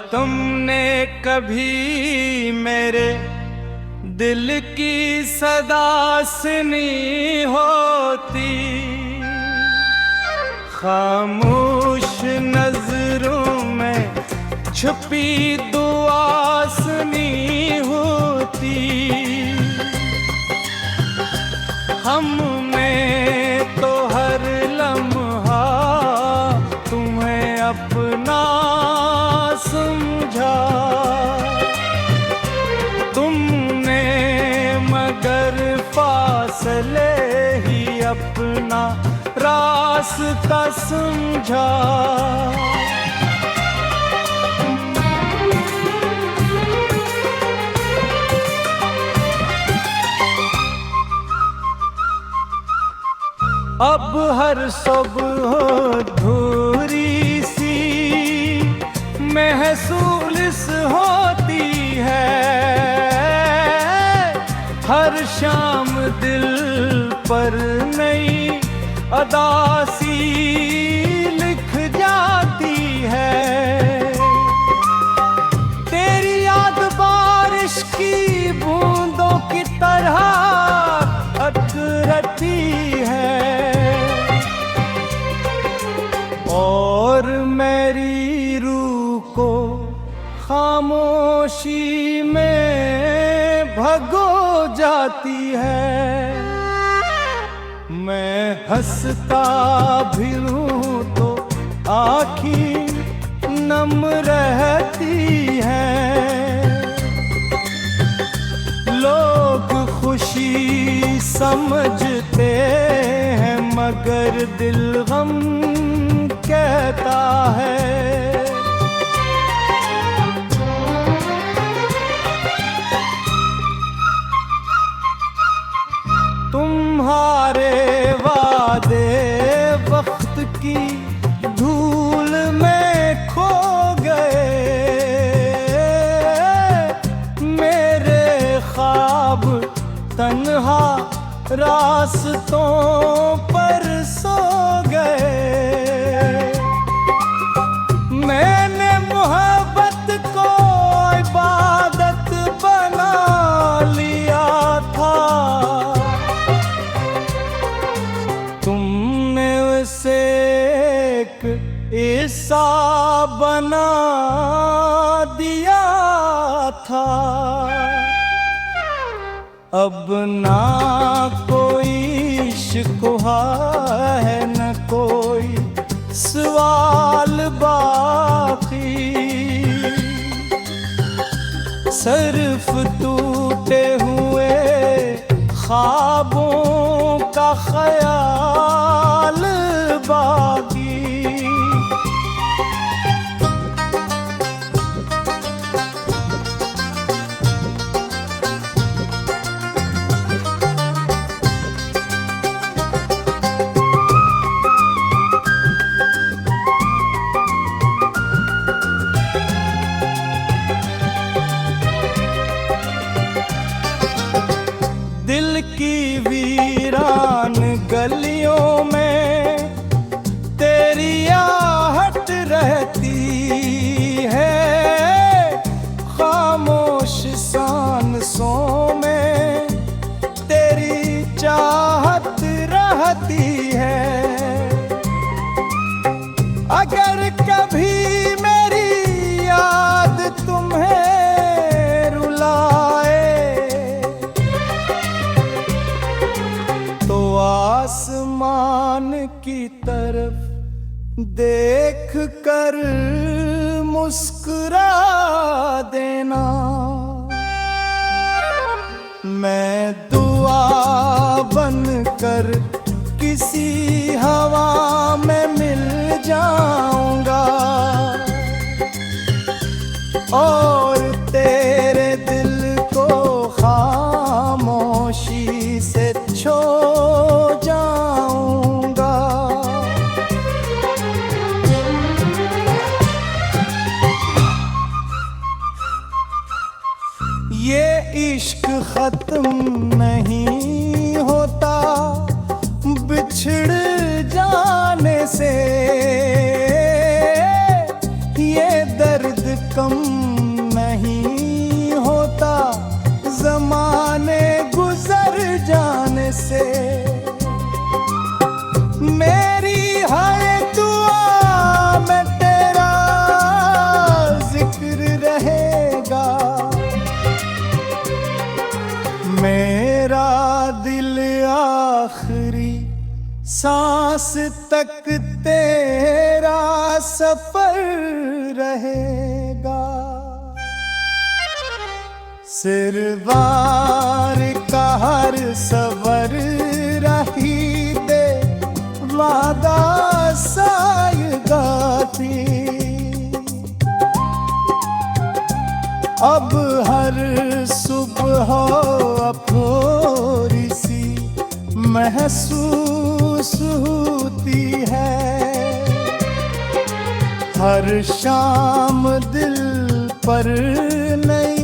तुमने कभी मेरे दिल की सदा सुनी होती, खामोश नजरों में छुपी दुआ सुनी होती। हमने तो हर लम्हा तुम्हें अपना समझा, तुमने मगर फासले ही अपना रास्ता समझा। अब हर सुबह अधूरी सी महसूस होती है, हर शाम दिल पर नई अदासी लिख जाती है। तेरी याद बारिश की बूंदों की तरह अटकती है, और मेरी रूह को खामोशी में भगो जाती है। मैं हंसता भी हूँ तो आँखें नम रहती हैं, लोग खुशी समझते हैं मगर दिल गम कहता है। तुम्हारे वादे वक्त की धूल में खो गए, मेरे ख्वाब तन्हा रास्तों पर सो गए। मैंने मोहब्बत को इबादत बना लिया था, तुमने उसे एक हिस्सा बना दिया था। अब ना कोई शिकवा है न कोई सवाल बाकी, सिर्फ टूटे हुए ख्वाबों का ख्याल बाकी। दिल की वीरान गलियों में तेरी आहट रहती है, खामोश सांसों में तेरी चाहत रहती है। अगर कभी मेरी याद तुम्हें रुलाए तो आसमान की तरफ देख कर मुस्कुरा देना। मैं दुआ बनकर किसी हवा में मिल जाऊंगा और तेरे दिल को खामोशी से छू जाऊंगा। ये इश्क खत्म नहीं होता बिछड़ जाने से, ये दर्द कम नहीं होता ज़माने गुजर जाने से। मेरी हर दुआ में तेरा जिक्र रहेगा, मेरा दिल आखिरी सांस तक तेरा सफर रहेगा। सिरवार का हर सवर रही दे वादा सायगा थी, अब हर सुबह अफोरी सी महसूस होती है। हर शाम दिल पर नई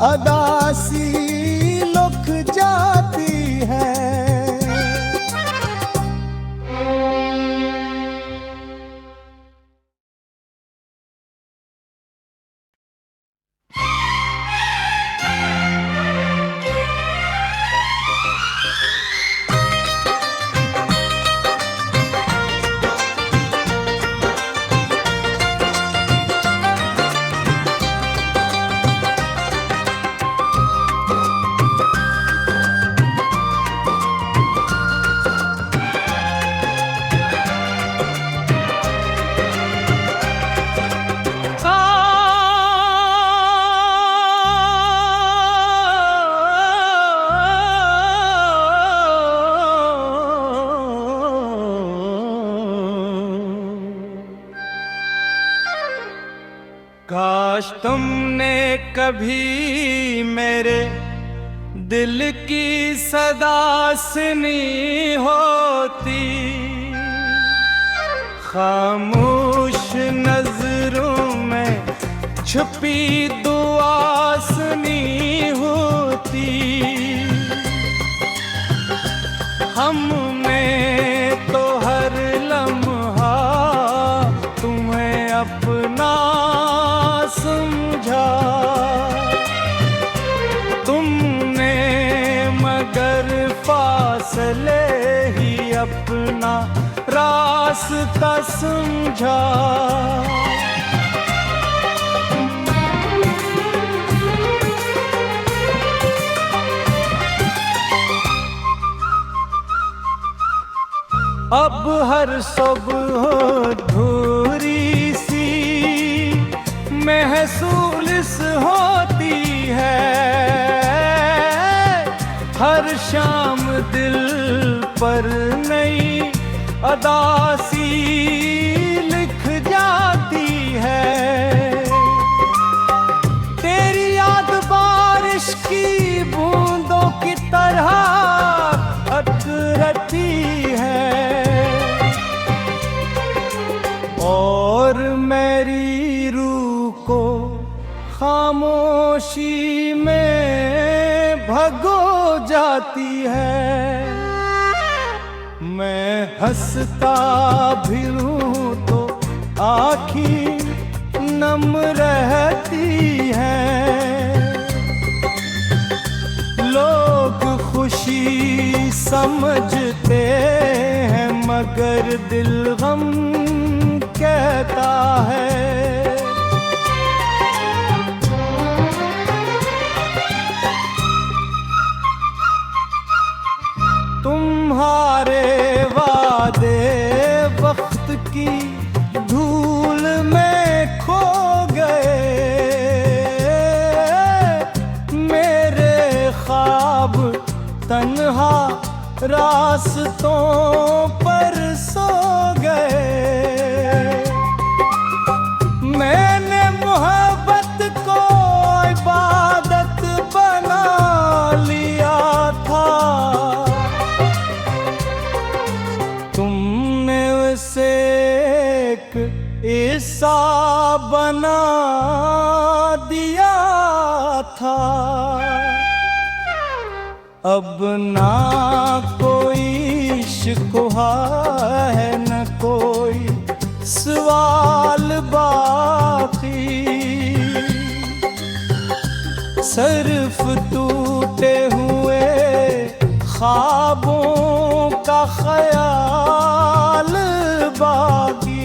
अदासी लुक जाती है। काश तुमने कभी मेरे दिल की सदा सुनी होती, खामोश नजरों में छुपी दुआ सुनी होती। हमने तो हर लम्हा तुम्हें अपना समझा, तुमने मगर फासले ही अपना रास्ता समझा। अब हर सुबह धूरी सी महसूस होती है, हर शाम दिल पर नई अदासी लिख जाती है। तेरी याद बारिश की बूंदों की तरह अटरती है, और मेरी रूह को खामोशी में भगो जाती है। मैं हंसता भी हूँ तो आँखें नम रहती हैं। लोग खुशी समझते हैं मगर दिल गम कहता है। तुम्हारे वादे वक्त की धूल में खो गए, मेरे ख्वाब तन्हा रास्तों पर सो गए। मैंने मोहब्बत को इबादत बना लिया था, तुमने उसे एक हिस्सा बना दिया था। अब ना कोई शिकवा है न कोई सवाल बाकी, सिर्फ टूटे हुए ख्वाबों का ख्याल बाकी।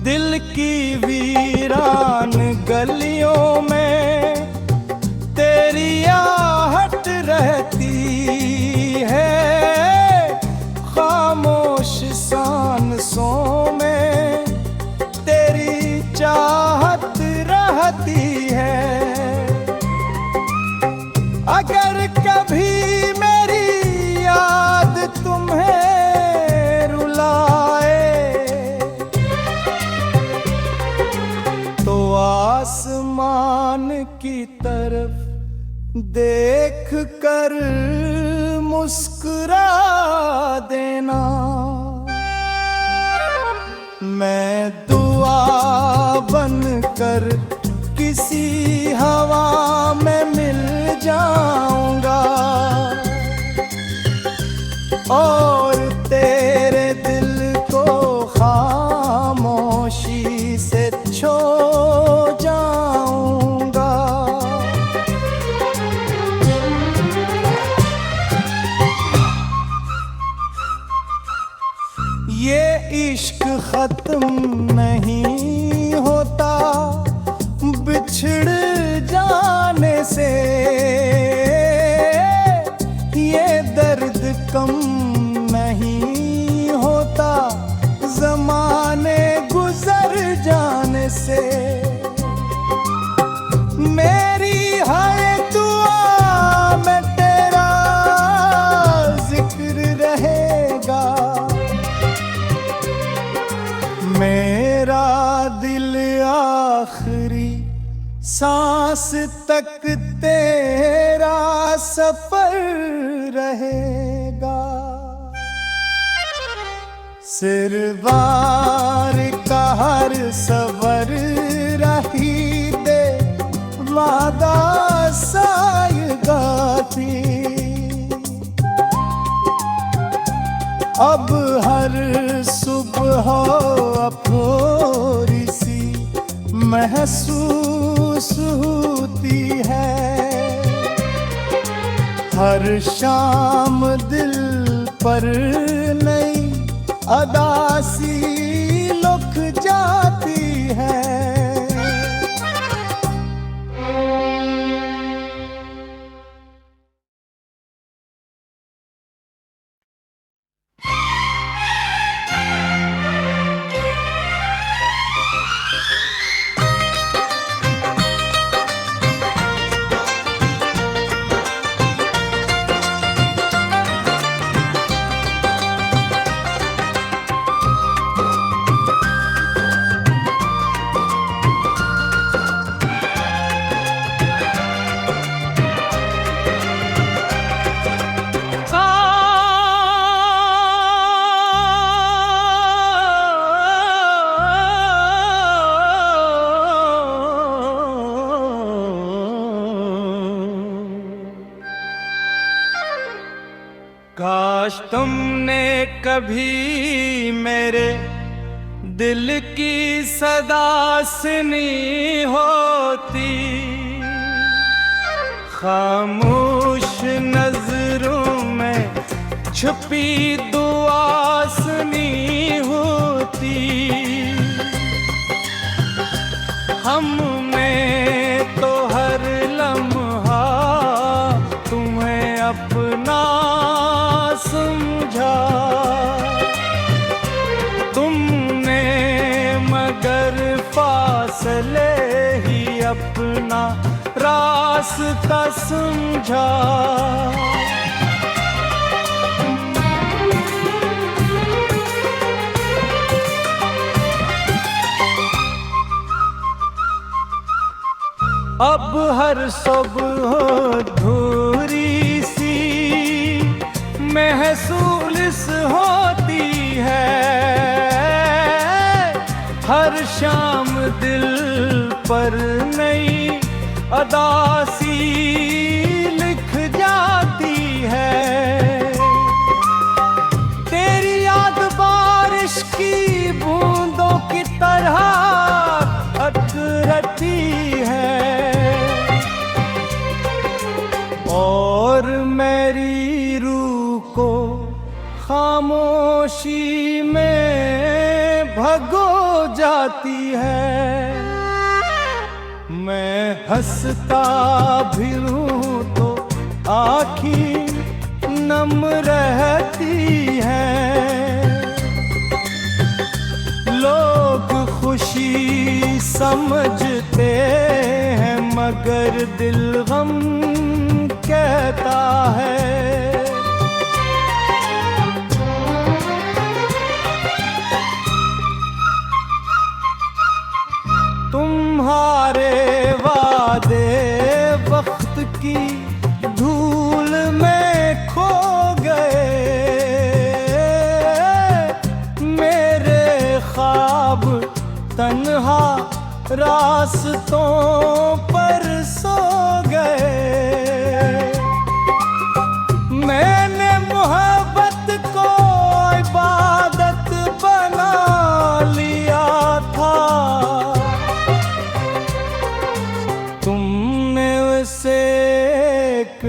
दिल की वीरान गलियों में तेरी आहट रहती है, खामोश सांसों में तेरी चाहत रहती है। अगर कभी मेरी याद तुम्हें आसमान की तरफ देख कर मुस्कुरा देना। मैं दुआ बनकर किसी हवा में मिल जाऊंगा और तेरे दिल को खामोशी से छू जाऊंगा। ये इश्क खत्म नहीं होता बिछड़ जाने से, ये दर्द कम नहीं होता ज़माने गुजर जाने से। मेरी है दुआ में तेरा जिक्र रहेगा, मेरा दिल आखिरी सांस तक तेरा सफर रहेगा। सिरवार का हर सवर रही दे वादा सायगा थी, अब हर सुबह अफोरी सी महसूस होती है। हर शाम दिल पर नई अदासी लुक जाती है। काश तुमने कभी मेरे दिल की सदा सुनी होती, खामोश नजरों में छुपी दुआ सुनी होती। हमने तो हर लम्हा तुम्हें अपना समझा, तुमने मगर फासले ही अपना रास्ता समझा। अब हर सुबह धूरी सी महसूस महसूस होती है, हर शाम दिल पर नई अदासी लिख जाती है। तेरी याद बारिश की बूंदों की तरह अथरती है, और मेरी रूह को खामोशी में भगो जाती है। मैं हंसता भी हूँ तो आँखें नम रहती हैं। लोग खुशी समझते हैं मगर दिल गम कहता है। तुम्हारे वादे वक्त की धूल में खो गए, मेरे ख्वाब तन्हा रास्तों पर सो गए। मैंने मोहब्बत को इबादत बना लिया था, तुमने उसे एक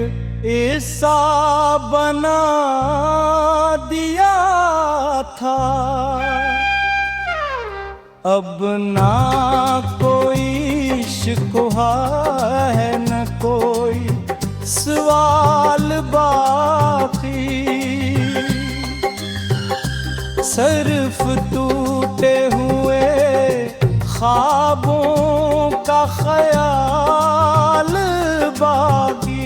हिस्सा बना दिया था। अब ना कोई शिकवा है न कोई सवाल बाकी, सिर्फ टूटे हुए ख्वाबों का ख्याल बाकी।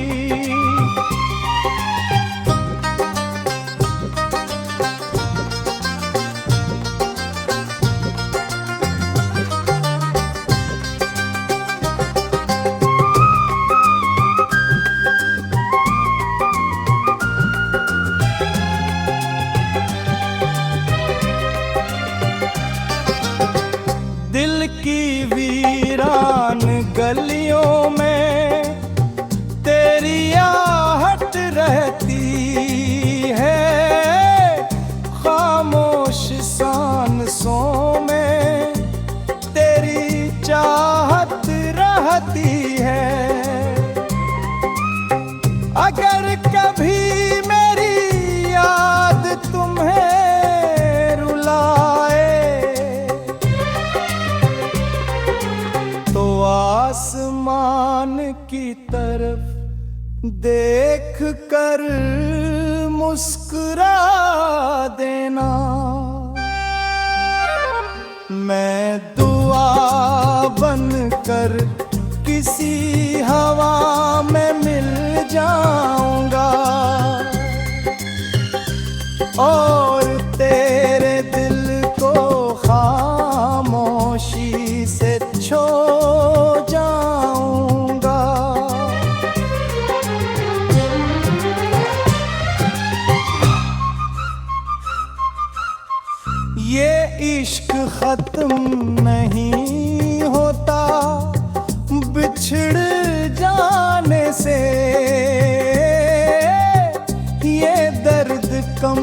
दिल की वीरान गलियों में तेरी आहट रहती है, खामोश सांसों में तेरी चाहत रहती है। अगर कभी मेरी याद तुम्हें रुलाए तो आसमान की तरफ देख कर मुस्कुरा देना। मैं दुआ बनकर किसी हवा में मिल जाऊंगा और तेरे दिल को खामोशी से छो जाऊंगा। ये इश्क खत्म नहीं होता बिछड़ जाने से, ये दर्द कम